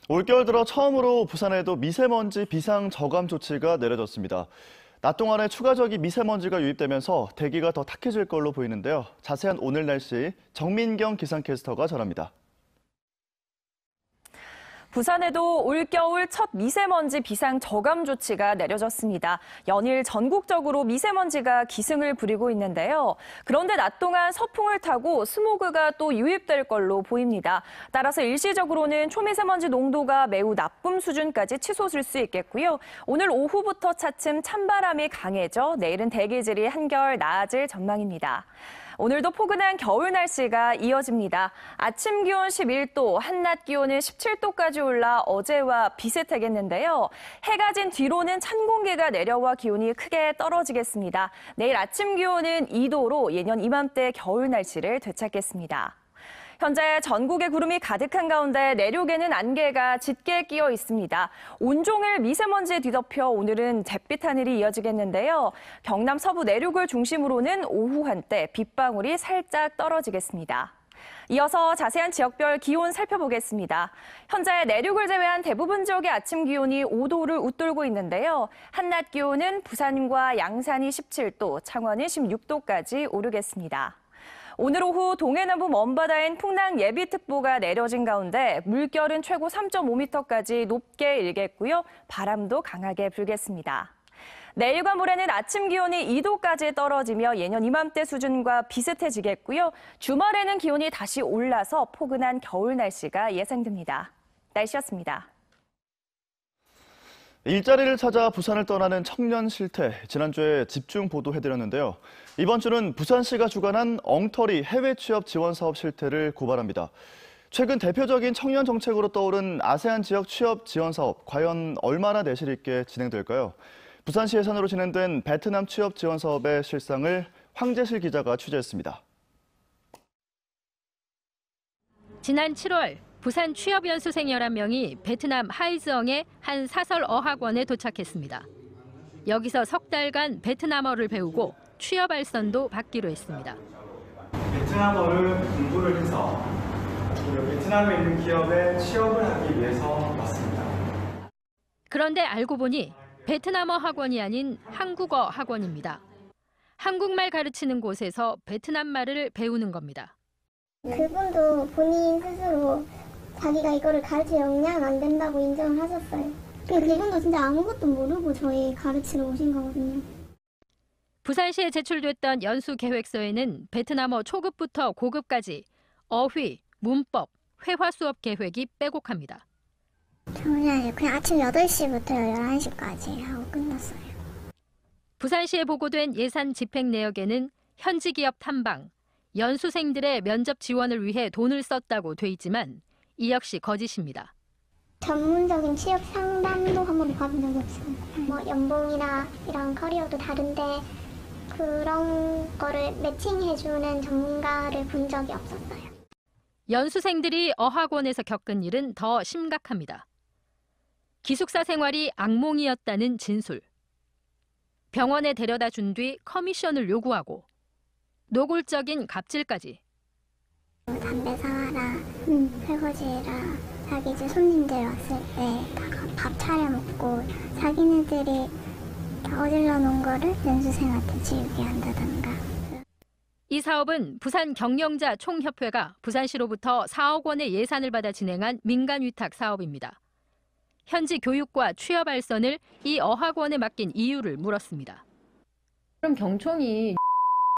올겨울 들어 처음으로 부산에도 미세먼지 비상 저감 조치가 내려졌습니다. 낮 동안에 추가적인 미세먼지가 유입되면서 대기가 더 탁해질 걸로 보이는데요. 자세한 오늘 날씨 정민경 기상캐스터가 전합니다. 부산에도 올겨울 첫 미세먼지 비상 저감 조치가 내려졌습니다. 연일 전국적으로 미세먼지가 기승을 부리고 있는데요. 그런데 낮 동안 서풍을 타고 스모그가 또 유입될 걸로 보입니다. 따라서 일시적으로는 초미세먼지 농도가 매우 나쁨 수준까지 치솟을 수 있겠고요. 오늘 오후부터 차츰 찬바람이 강해져 내일은 대기질이 한결 나아질 전망입니다. 오늘도 포근한 겨울 날씨가 이어집니다. 아침 기온 11도, 한낮 기온은 17도까지 올라 어제와 비슷하겠는데요. 해가 진 뒤로는 찬 공기가 내려와 기온이 크게 떨어지겠습니다. 내일 아침 기온은 2도로 예년 이맘때 겨울 날씨를 되찾겠습니다. 현재 전국에 구름이 가득한 가운데 내륙에는 안개가 짙게 끼어 있습니다. 온종일 미세먼지에 뒤덮여 오늘은 잿빛 하늘이 이어지겠는데요. 경남 서부 내륙을 중심으로는 오후 한때 빗방울이 살짝 떨어지겠습니다. 이어서 자세한 지역별 기온 살펴보겠습니다. 현재 내륙을 제외한 대부분 지역의 아침 기온이 5도를 웃돌고 있는데요. 한낮 기온은 부산과 양산이 17도, 창원이 16도까지 오르겠습니다. 오늘 오후 동해남부 먼바다엔 풍랑 예비특보가 내려진 가운데 물결은 최고 3.5m까지 높게 일겠고요. 바람도 강하게 불겠습니다. 내일과 모레는 아침 기온이 2도까지 떨어지며 예년 이맘때 수준과 비슷해지겠고요. 주말에는 기온이 다시 올라서 포근한 겨울 날씨가 예상됩니다. 날씨였습니다. 일자리를 찾아 부산을 떠나는 청년 실태, 지난주에 집중 보도해드렸는데요. 이번 주는 부산시가 주관한 엉터리 해외 취업 지원 사업 실태를 고발합니다. 최근 대표적인 청년 정책으로 떠오른 아세안 지역 취업 지원 사업, 과연 얼마나 내실 있게 진행될까요? 부산시 예산으로 진행된 베트남 취업 지원 사업의 실상을 황재실 기자가 취재했습니다. 지난 7월 부산 취업연수생 11명이 베트남 하이즈엉의 한 사설 어학원에 도착했습니다. 여기서 석 달간 베트남어를 배우고 취업 알선도 받기로 했습니다. 베트남어를 공부를 해서 베트남에 있는 기업에 취업을 하기 위해서 왔습니다. 그런데 알고 보니 베트남어 학원이 아닌 한국어 학원입니다. 한국말 가르치는 곳에서 베트남말을 배우는 겁니다. 그분도 본인 스스로 자기가 이거를 가르칠 역량 안 된다고 인정을 하셨어요. 그분도 진짜 아무것도 모르고 저희 가르치러 오신 거거든요. 부산시에 제출됐던 연수 계획서에는 베트남어 초급부터 고급까지 어휘, 문법, 회화 수업 계획이 빼곡합니다. 그냥 아침 8시부터 11시까지 하고 끝났어요. 부산시에 보고된 예산 집행 내역에는 현지 기업 탐방, 연수생들의 면접 지원을 위해 돈을 썼다고 돼 있지만 이 역시 거짓입니다. 전문적인 취업 상담도 한 번도 받은 적이 없어요. 뭐 연봉이나 이런 커리어도 다른데 그런 거를 매칭해주는 전문가를 본 적이 없었어요. 연수생들이 어학원에서 겪은 일은 더 심각합니다. 기숙사 생활이 악몽이었다는 진술. 병원에 데려다 준 뒤 커미션을 요구하고 노골적인 갑질까지. 담배 사와라, 설거지해라, 자기 집 손님들 왔을 때 밥 차려 먹고 자기네들이 다 어질러 놓은 거를 연수생한테 지우게 한다던가. 이 사업은 부산 경영자 총협회가 부산시로부터 4억 원의 예산을 받아 진행한 민간 위탁 사업입니다. 현지 교육과 취업 알선을 이 어학원에 맡긴 이유를 물었습니다. 그럼 경총이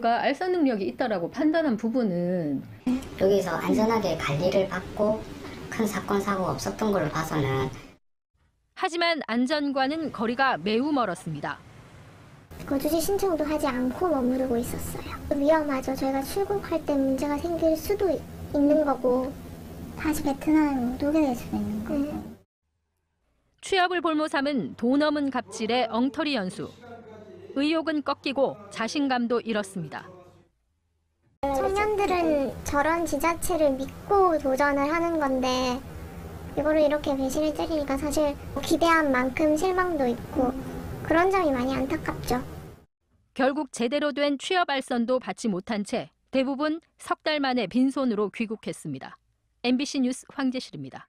가 알선 능력이 있다라고 판단한 부분은 여기서 안전하게 관리를 받고 큰 사건 사고가 없었던 걸로 봐서는. 하지만 안전과는 거리가 매우 멀었습니다. 거주지 신청도 하지 않고 머무르고 있었어요. 위험하죠. 저희가 출국할 때 문제가 생길 수도 있는 거고 다시 베트남에 못 오게 될 수도 있는 거고. 취업을 볼모 삼은 돈 없는 갑질의 엉터리 연수. 의욕은 꺾이고 자신감도 잃었습니다. 청년들은 저런 지자체를 믿고 도전을 하는 건데 이거를 이렇게 배신을 때리니까 사실 기대한 만큼 실망도 있고 그런 점이 많이 안타깝죠. 결국 제대로 된 취업 알선도 받지 못한 채 대부분 석 달 만에 빈손으로 귀국했습니다. MBC 뉴스 황재실입니다.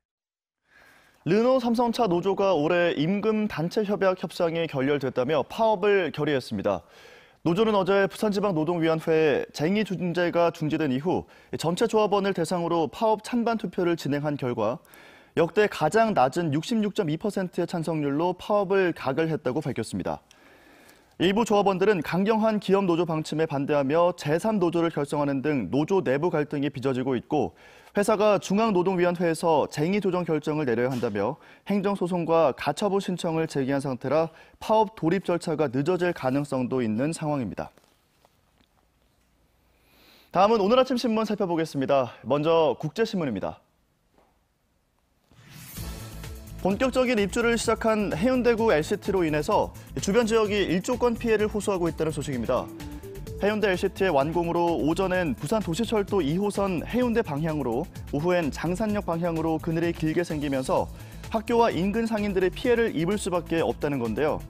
르노 삼성차 노조가 올해 임금 단체 협약 협상이 결렬됐다며 파업을 결의했습니다. 노조는 어제 부산지방노동위원회에 쟁의 중재가 중지된 이후 전체 조합원을 대상으로 파업 찬반 투표를 진행한 결과 역대 가장 낮은 66.2%의 찬성률로 파업을 가결했다고 밝혔습니다. 일부 조합원들은 강경한 기업 노조 방침에 반대하며 제3노조를 결성하는 등 노조 내부 갈등이 빚어지고 있고 회사가 중앙노동위원회에서 쟁의 조정 결정을 내려야 한다며 행정소송과 가처분 신청을 제기한 상태라 파업 돌입 절차가 늦어질 가능성도 있는 상황입니다. 다음은 오늘 아침 신문 살펴보겠습니다. 먼저 국제신문입니다. 본격적인 입주를 시작한 해운대구 LCT로 인해서 주변 지역이 일조권 피해를 호소하고 있다는 소식입니다. 해운대 LCT의 완공으로 오전엔 부산 도시철도 2호선 해운대 방향으로, 오후엔 장산역 방향으로 그늘이 길게 생기면서 학교와 인근 상인들의 피해를 입을 수밖에 없다는 건데요.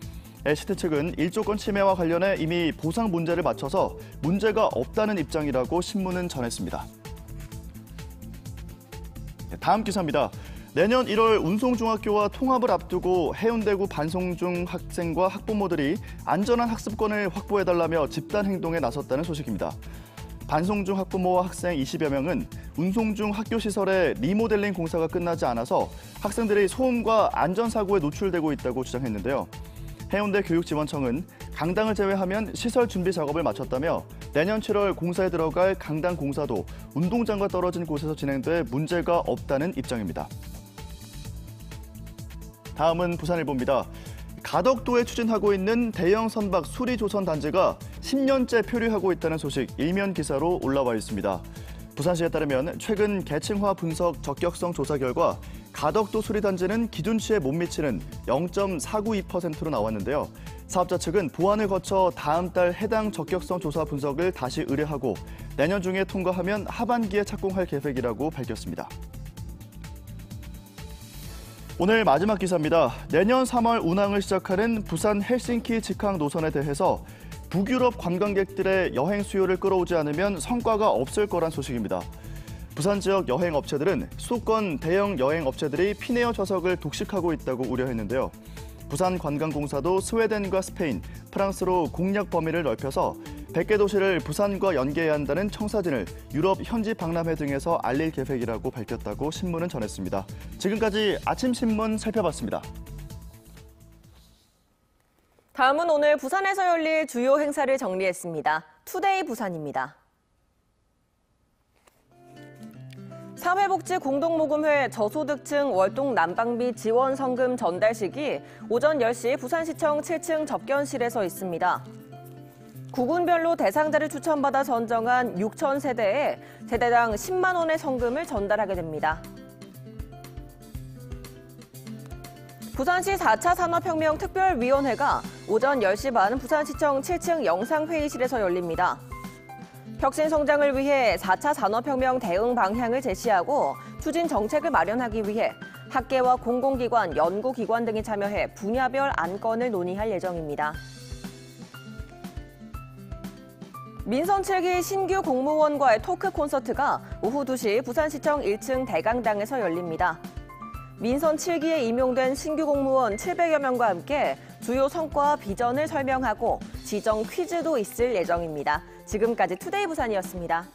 LCT 측은 일조권 침해와 관련해 이미 보상 문제를 맞춰서 문제가 없다는 입장이라고 신문은 전했습니다. 다음 기사입니다. 내년 1월 운송중학교와 통합을 앞두고 해운대구 반송중 학생과 학부모들이 안전한 학습권을 확보해달라며 집단 행동에 나섰다는 소식입니다. 반송중 학부모와 학생 20여 명은 운송중 학교시설의 리모델링 공사가 끝나지 않아서 학생들이 소음과 안전사고에 노출되고 있다고 주장했는데요. 해운대 교육지원청은 강당을 제외하면 시설 준비 작업을 마쳤다며 내년 7월 공사에 들어갈 강당 공사도 운동장과 떨어진 곳에서 진행돼 문제가 없다는 입장입니다. 다음은 부산일보입니다. 가덕도에 추진하고 있는 대형 선박 수리조선 단지가 10년째 표류하고 있다는 소식 일면 기사로 올라와 있습니다. 부산시에 따르면 최근 계층화 분석 적격성 조사 결과 가덕도 수리단지는 기준치에 못 미치는 0.492%로 나왔는데요. 사업자 측은 보완을 거쳐 다음 달 해당 적격성 조사 분석을 다시 의뢰하고 내년 중에 통과하면 하반기에 착공할 계획이라고 밝혔습니다. 오늘 마지막 기사입니다. 내년 3월 운항을 시작하는 부산 헬싱키 직항 노선에 대해서 북유럽 관광객들의 여행 수요를 끌어오지 않으면 성과가 없을 거란 소식입니다. 부산 지역 여행 업체들은 수도권 대형 여행 업체들이 피내어 좌석을 독식하고 있다고 우려했는데요. 부산관광공사도 스웨덴과 스페인, 프랑스로 공략 범위를 넓혀서 100개 도시를 부산과 연계해야 한다는 청사진을 유럽 현지 박람회 등에서 알릴 계획이라고 밝혔다고 신문은 전했습니다. 지금까지 아침 신문 살펴봤습니다. 다음은 오늘 부산에서 열릴 주요 행사를 정리했습니다. 투데이 부산입니다. 사회복지공동모금회 저소득층 월동 난방비 지원 성금 전달식이 오전 10시 부산시청 7층 접견실에서 있습니다. 구군별로 대상자를 추천받아 선정한 6천 세대에 세대당 10만 원의 성금을 전달하게 됩니다. 부산시 4차 산업혁명 특별위원회가 오전 10시 반 부산시청 7층 영상회의실에서 열립니다. 혁신 성장을 위해 4차 산업혁명 대응 방향을 제시하고 추진 정책을 마련하기 위해 학계와 공공기관, 연구기관 등이 참여해 분야별 안건을 논의할 예정입니다. 민선 7기 신규 공무원과의 토크 콘서트가 오후 2시 부산시청 1층 대강당에서 열립니다. 민선 7기에 임용된 신규 공무원 700여 명과 함께 주요 성과와 비전을 설명하고 지정 퀴즈도 있을 예정입니다. 지금까지 투데이 부산이었습니다.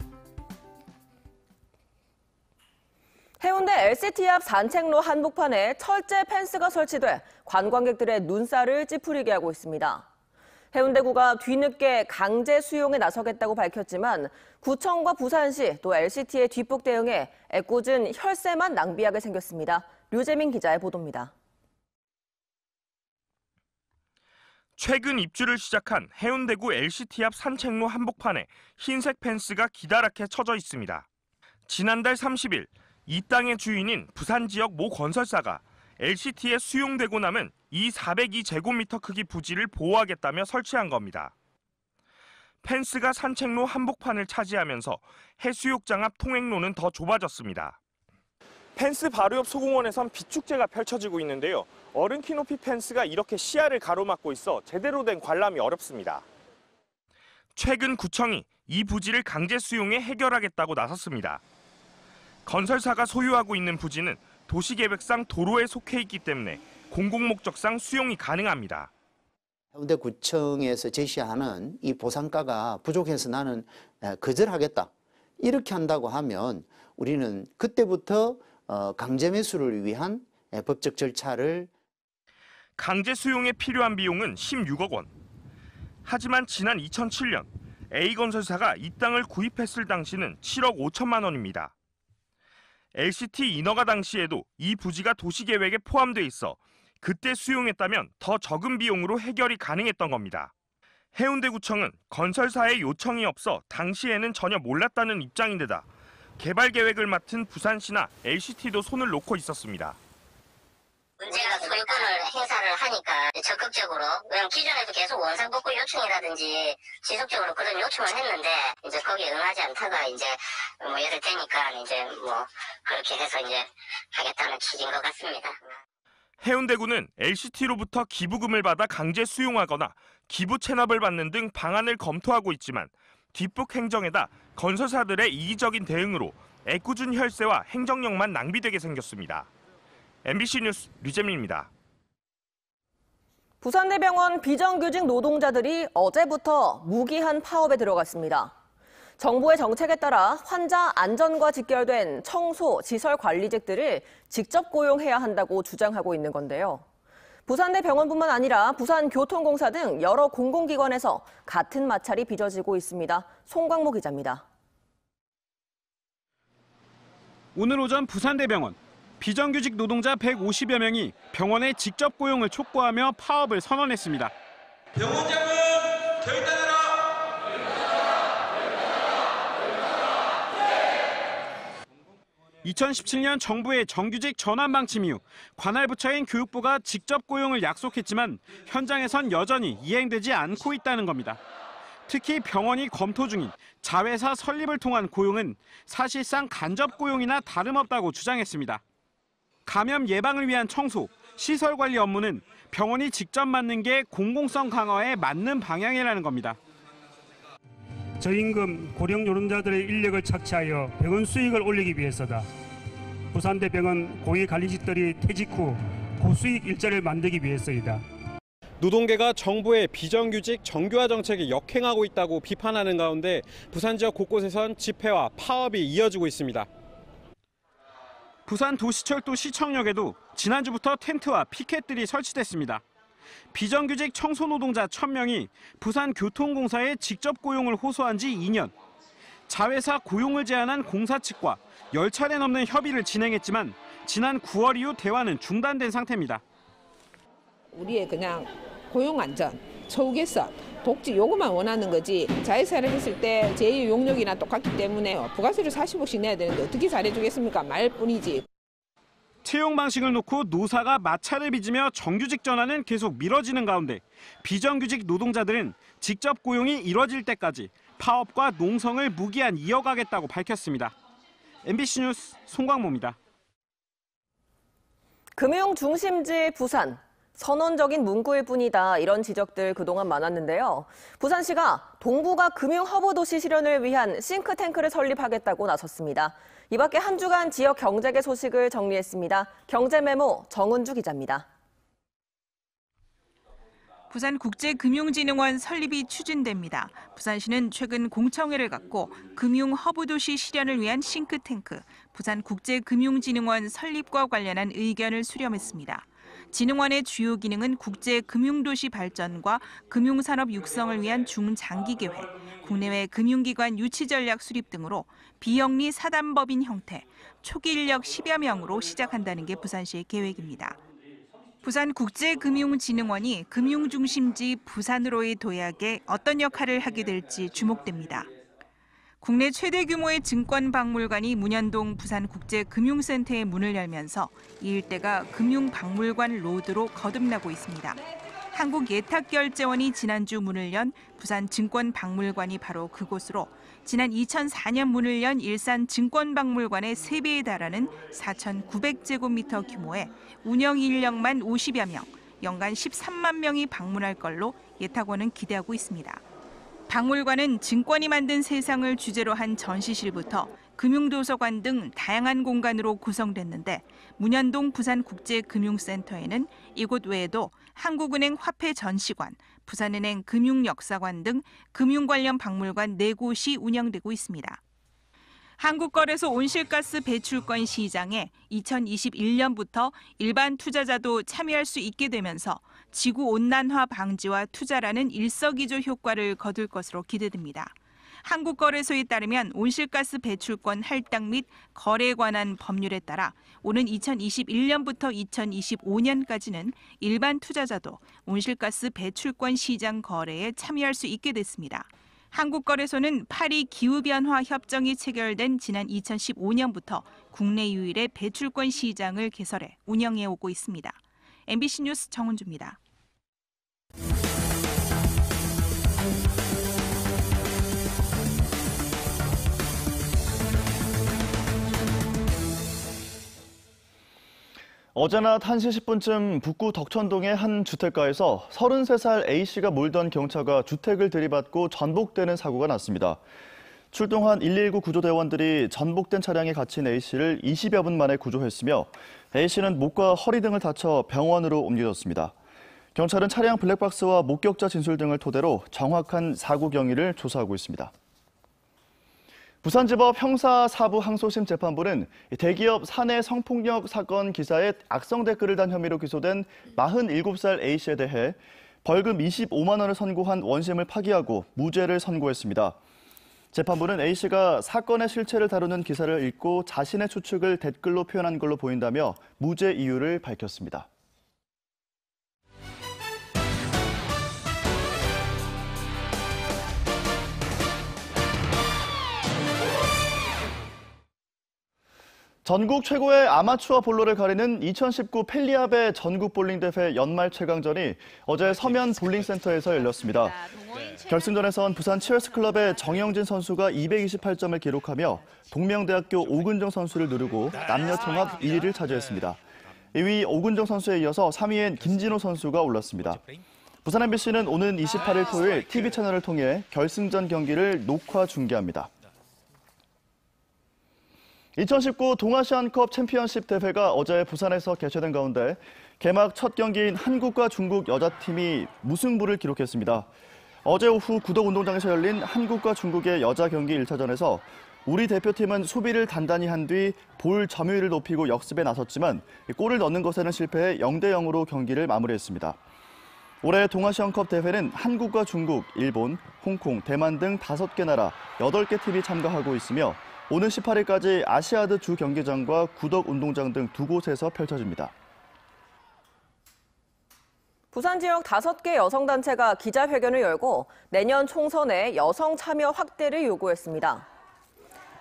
해운대 LCT 앞 산책로 한복판에 철제 펜스가 설치돼 관광객들의 눈살을 찌푸리게 하고 있습니다. 해운대구가 뒤늦게 강제 수용에 나서겠다고 밝혔지만 구청과 부산시 또 LCT의 뒷북 대응에 애꿎은 혈세만 낭비하게 생겼습니다. 류재민 기자의 보도입니다. 최근 입주를 시작한 해운대구 LCT 앞 산책로 한복판에 흰색 펜스가 기다랗게 쳐져 있습니다. 지난달 30일 이 땅의 주인인 부산 지역 모 건설사가 LCT에 수용되고 남은 이 402제곱미터 크기 부지를 보호하겠다며 설치한 겁니다. 펜스가 산책로 한복판을 차지하면서 해수욕장 앞 통행로는 더 좁아졌습니다. 펜스 바로 옆 소공원에선 비축제가 펼쳐지고 있는데요. 어른 키 높이 펜스가 이렇게 시야를 가로막고 있어 제대로 된 관람이 어렵습니다. 최근 구청이 이 부지를 강제 수용해 해결하겠다고 나섰습니다. 건설사가 소유하고 있는 부지는 도시계획상 도로에 속해 있기 때문에 공공목적상 수용이 가능합니다. 해운대구청에서 제시하는 이 보상가가 부족해서 나는 거절하겠다. 이렇게 한다고 하면 우리는 그때부터 강제 매수를 위한 법적 절차를 강제 수용에 필요한 비용은 16억 원. 하지만 지난 2007년 A건설사가 이 땅을 구입했을 당시는 7억 5천만 원입니다. LCT 인허가 당시에도 이 부지가 도시계획에 포함돼 있어 그때 수용했다면 더 적은 비용으로 해결이 가능했던 겁니다. 해운대구청은 건설사의 요청이 없어 당시에는 전혀 몰랐다는 입장인데다 개발 계획을 맡은 부산시나 LCT도 손을 놓고 있었습니다. 문제가 소유권을 행사를 하니까 적극적으로, 왜냐면 기존에도 계속 원상복구 요청이라든지 지속적으로 그런 요청을 했는데 이제 거기에 응하지 않다가 이제 예를 되니까 이제 그렇게 해서 이제 하겠다는 취지인 것 같습니다. 해운대구는 LCT로부터 기부금을 받아 강제 수용하거나 기부 체납을 받는 등 방안을 검토하고 있지만 뒷북 행정에다 건설사들의 이기적인 대응으로 애꿎은 혈세와 행정력만 낭비되게 생겼습니다. MBC 뉴스 류재민입니다. 부산대병원 비정규직 노동자들이 어제부터 무기한 파업에 들어갔습니다. 정부의 정책에 따라 환자 안전과 직결된 청소, 시설 관리직들을 직접 고용해야 한다고 주장하고 있는 건데요. 부산대병원뿐만 아니라 부산교통공사 등 여러 공공기관에서 같은 마찰이 빚어지고 있습니다. 송광모 기자입니다. 오늘 오전 부산대병원. 비정규직 노동자 150여 명이 병원에 직접 고용을 촉구하며 파업을 선언했습니다. 병원장은 결단하라! 2017년 정부의 정규직 전환 방침 이후 관할 부처인 교육부가 직접 고용을 약속했지만 현장에선 여전히 이행되지 않고 있다는 겁니다. 특히 병원이 검토 중인 자회사 설립을 통한 고용은 사실상 간접 고용이나 다름없다고 주장했습니다. 감염 예방을 위한 청소, 시설 관리 업무는 병원이 직접 맡는 게 공공성 강화에 맞는 방향이라는 겁니다. 저임금 고령 노동자들의 인력을 착취하여 병원 수익을 올리기 위해서다. 부산대병원 고위관리직들이 퇴직 후 고수익 일자리를 만들기 위해서이다. 노동계가 정부의 비정규직 정규화 정책에 역행하고 있다고 비판하는 가운데 부산 지역 곳곳에선 집회와 파업이 이어지고 있습니다. 부산 도시철도 시청역에도 지난주부터 텐트와 피켓들이 설치됐습니다. 비정규직 청소 노동자 1000명이 부산교통공사에 직접 고용을 호소한 지 2년. 자회사 고용을 제한한 공사 측과 10차례 넘는 협의를 진행했지만 지난 9월 이후 대화는 중단된 상태입니다. 우리의 그냥 고용 안전, 처우 개선, 복지 요구만 원하는 거지 자회사를 했을 때 제2 용역이나 똑같기 때문에 부가세를 40억씩 내야 되는데 어떻게 잘해주겠습니까? 말뿐이지. 채용 방식을 놓고 노사가 마찰을 빚으며 정규직 전환은 계속 미뤄지는 가운데 비정규직 노동자들은 직접 고용이 이뤄질 때까지 파업과 농성을 무기한 이어가겠다고 밝혔습니다. MBC 뉴스 송광모입니다. 금융 중심지 부산. 선언적인 문구일 뿐이다. 이런 지적들 그동안 많았는데요. 부산시가 동부가 금융 허브 도시 실현을 위한 싱크탱크를 설립하겠다고 나섰습니다. 이 밖에 한 주간 지역 경제계 소식을 정리했습니다. 경제메모 정은주 기자입니다. 부산국제금융진흥원 설립이 추진됩니다. 부산시는 최근 공청회를 갖고 금융 허브 도시 실현을 위한 싱크탱크, 부산국제금융진흥원 설립과 관련한 의견을 수렴했습니다. 진흥원의 주요 기능은 국제금융도시 발전과 금융산업 육성을 위한 중장기 계획, 국내외 금융기관 유치 전략 수립 등으로 비영리 사단법인 형태, 초기 인력 10여 명으로 시작한다는 게 부산시의 계획입니다. 부산국제금융진흥원이 금융중심지 부산으로의 도약에 어떤 역할을 하게 될지 주목됩니다. 국내 최대 규모의 증권박물관이 문현동 부산국제금융센터의 문을 열면서 이 일대가 금융박물관 로드로 거듭나고 있습니다. 한국예탁결제원이 지난주 문을 연 부산증권박물관이 바로 그곳으로 지난 2004년 문을 연 일산증권박물관의 3배에 달하는 4,900제곱미터 규모의 운영 인력만 50여 명, 연간 13만 명이 방문할 걸로 예탁원은 기대하고 있습니다. 박물관은 증권이 만든 세상을 주제로 한 전시실부터 금융도서관 등 다양한 공간으로 구성됐는데 문현동 부산국제금융센터에는 이곳 외에도 한국은행 화폐전시관, 부산은행 금융역사관 등 금융 관련 박물관 4곳이 운영되고 있습니다. 한국거래소 온실가스 배출권 시장에 2021년부터 일반 투자자도 참여할 수 있게 되면서 지구온난화 방지와 투자라는 일석이조 효과를 거둘 것으로 기대됩니다. 한국거래소에 따르면 온실가스 배출권 할당 및 거래에 관한 법률에 따라 오는 2021년부터 2025년까지는 일반 투자자도 온실가스 배출권 시장 거래에 참여할 수 있게 됐습니다. 한국거래소는 파리 기후변화 협정이 체결된 지난 2015년부터 국내 유일의 배출권 시장을 개설해 운영해 오고 있습니다. MBC 뉴스 정은주입니다. 어제 낮 1시 10분쯤 북구 덕천동의 한 주택가에서 33살 A씨가 몰던 경차가 주택을 들이받고 전복되는 사고가 났습니다. 출동한 119 구조대원들이 전복된 차량에 갇힌 A씨를 20여 분 만에 구조했으며 A씨는 목과 허리 등을 다쳐 병원으로 옮겨졌습니다. 경찰은 차량 블랙박스와 목격자 진술 등을 토대로 정확한 사고 경위를 조사하고 있습니다. 부산지법 형사 4부 항소심 재판부는 대기업 사내 성폭력 사건 기사에 악성 댓글을 단 혐의로 기소된 47살 A씨에 대해 벌금 25만 원을 선고한 원심을 파기하고 무죄를 선고했습니다. 재판부는 A씨가 사건의 실체를 다루는 기사를 읽고 자신의 추측을 댓글로 표현한 걸로 보인다며 무죄 이유를 밝혔습니다. 전국 최고의 아마추어 볼러를 가리는 2019 펠리아베 전국 볼링 대회 연말 최강전이 어제 서면 볼링센터에서 열렸습니다. 결승전에선 부산 치얼스 클럽의 정영진 선수가 228점을 기록하며 동명대학교 오근정 선수를 누르고 남녀 통합 1위를 차지했습니다. 2위 오근정 선수에 이어서 3위엔 김진호 선수가 올랐습니다. 부산 MBC는 오는 28일 토요일 TV 채널을 통해 결승전 경기를 녹화 중계합니다. 2019 동아시안컵 챔피언십 대회가 어제 부산에서 개최된 가운데 개막 첫 경기인 한국과 중국 여자팀이 무승부를 기록했습니다. 어제 오후 구덕운동장에서 열린 한국과 중국의 여자 경기 1차전에서 우리 대표팀은 수비를 단단히 한 뒤 볼 점유율을 높이고 역습에 나섰지만 골을 넣는 것에는 실패해 0대0으로 경기를 마무리했습니다. 올해 동아시안컵 대회는 한국과 중국, 일본, 홍콩, 대만 등 5개 나라 8개 팀이 참가하고 있으며 오는 18일까지 아시아드 주 경기장과 구덕운동장 등 2곳에서 펼쳐집니다. 부산 지역 5개 여성단체가 기자회견을 열고 내년 총선에 여성 참여 확대를 요구했습니다.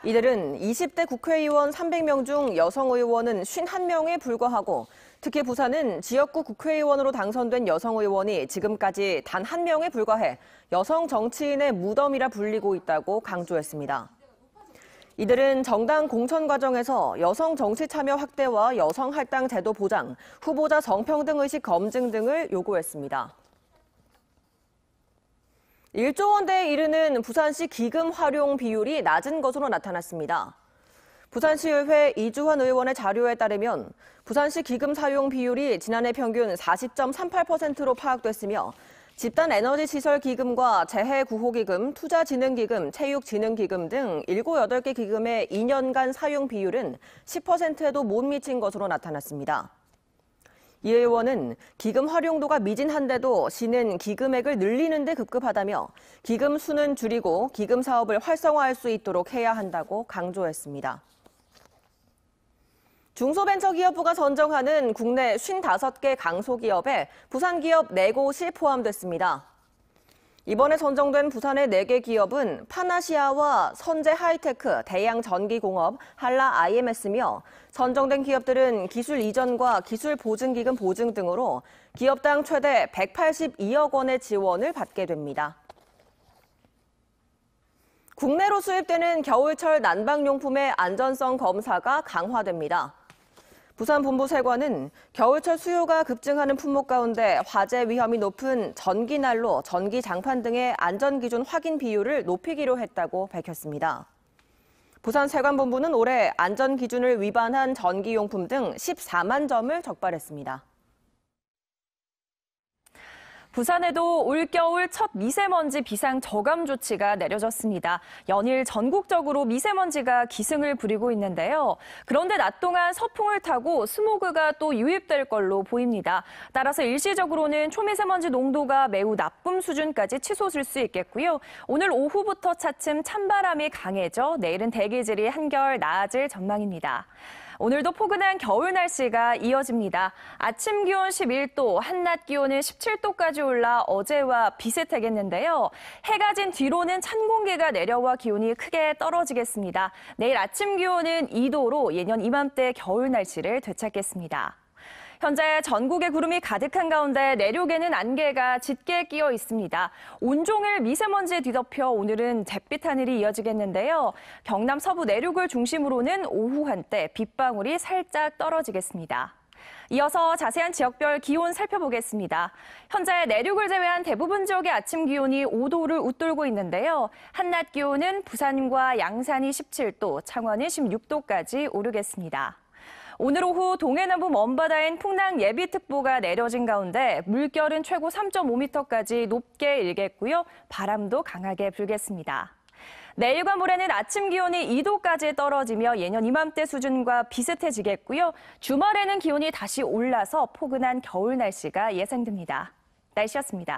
이들은 20대 국회의원 300명 중 여성 의원은 51명에 불과하고 특히 부산은 지역구 국회의원으로 당선된 여성 의원이 지금까지 단 1명에 불과해 여성 정치인의 무덤이라 불리고 있다고 강조했습니다. 이들은 정당 공천 과정에서 여성 정치 참여 확대와 여성 할당 제도 보장, 후보자 정평등 의식 검증 등을 요구했습니다. 1조 원대에 이르는 부산시 기금 활용 비율이 낮은 것으로 나타났습니다. 부산시의회 이주환 의원의 자료에 따르면 부산시 기금 사용 비율이 지난해 평균 40.38%로 파악됐으며 집단 에너지 시설 기금과 재해 구호 기금, 투자진흥기금, 체육진흥기금 등 7, 8개 기금의 2년간 사용 비율은 10%에도 못 미친 것으로 나타났습니다. 이 의원은 기금 활용도가 미진한데도 시는 기금액을 늘리는 데 급급하다며 기금 수는 줄이고 기금 사업을 활성화할 수 있도록 해야 한다고 강조했습니다. 중소벤처기업부가 선정하는 국내 55개 강소기업에 부산기업 4곳이 포함됐습니다. 이번에 선정된 부산의 4개 기업은 파나시아와 선제하이테크, 대양전기공업, 한라IMS며 선정된 기업들은 기술 이전과 기술 보증기금 보증 등으로 기업당 최대 182억 원의 지원을 받게 됩니다. 국내로 수입되는 겨울철 난방용품의 안전성 검사가 강화됩니다. 부산본부세관은 겨울철 수요가 급증하는 품목 가운데 화재 위험이 높은 전기난로, 전기장판 등의 안전기준 확인 비율을 높이기로 했다고 밝혔습니다. 부산세관본부는 올해 안전기준을 위반한 전기용품 등 14만 점을 적발했습니다. 부산에도 올겨울 첫 미세먼지 비상 저감 조치가 내려졌습니다. 연일 전국적으로 미세먼지가 기승을 부리고 있는데요. 그런데 낮 동안 서풍을 타고 스모그가 또 유입될 걸로 보입니다. 따라서 일시적으로는 초미세먼지 농도가 매우 나쁨 수준까지 치솟을 수 있겠고요. 오늘 오후부터 차츰 찬바람이 강해져 내일은 대기질이 한결 나아질 전망입니다. 오늘도 포근한 겨울 날씨가 이어집니다. 아침 기온 11도, 한낮 기온은 17도까지 올라 어제와 비슷하겠는데요. 해가 진 뒤로는 찬 공기가 내려와 기온이 크게 떨어지겠습니다. 내일 아침 기온은 2도로 예년 이맘때 겨울 날씨를 되찾겠습니다. 현재 전국에 구름이 가득한 가운데 내륙에는 안개가 짙게 끼어 있습니다. 온종일 미세먼지에 뒤덮여 오늘은 잿빛 하늘이 이어지겠는데요. 경남 서부 내륙을 중심으로는 오후 한때 빗방울이 살짝 떨어지겠습니다. 이어서 자세한 지역별 기온 살펴보겠습니다. 현재 내륙을 제외한 대부분 지역의 아침 기온이 5도를 웃돌고 있는데요. 한낮 기온은 부산과 양산이 17도, 창원이 16도까지 오르겠습니다. 오늘 오후 동해남부 먼바다엔 풍랑 예비특보가 내려진 가운데 물결은 최고 3.5m까지 높게 일겠고요. 바람도 강하게 불겠습니다. 내일과 모레는 아침 기온이 2도까지 떨어지며 예년 이맘때 수준과 비슷해지겠고요. 주말에는 기온이 다시 올라서 포근한 겨울 날씨가 예상됩니다. 날씨였습니다.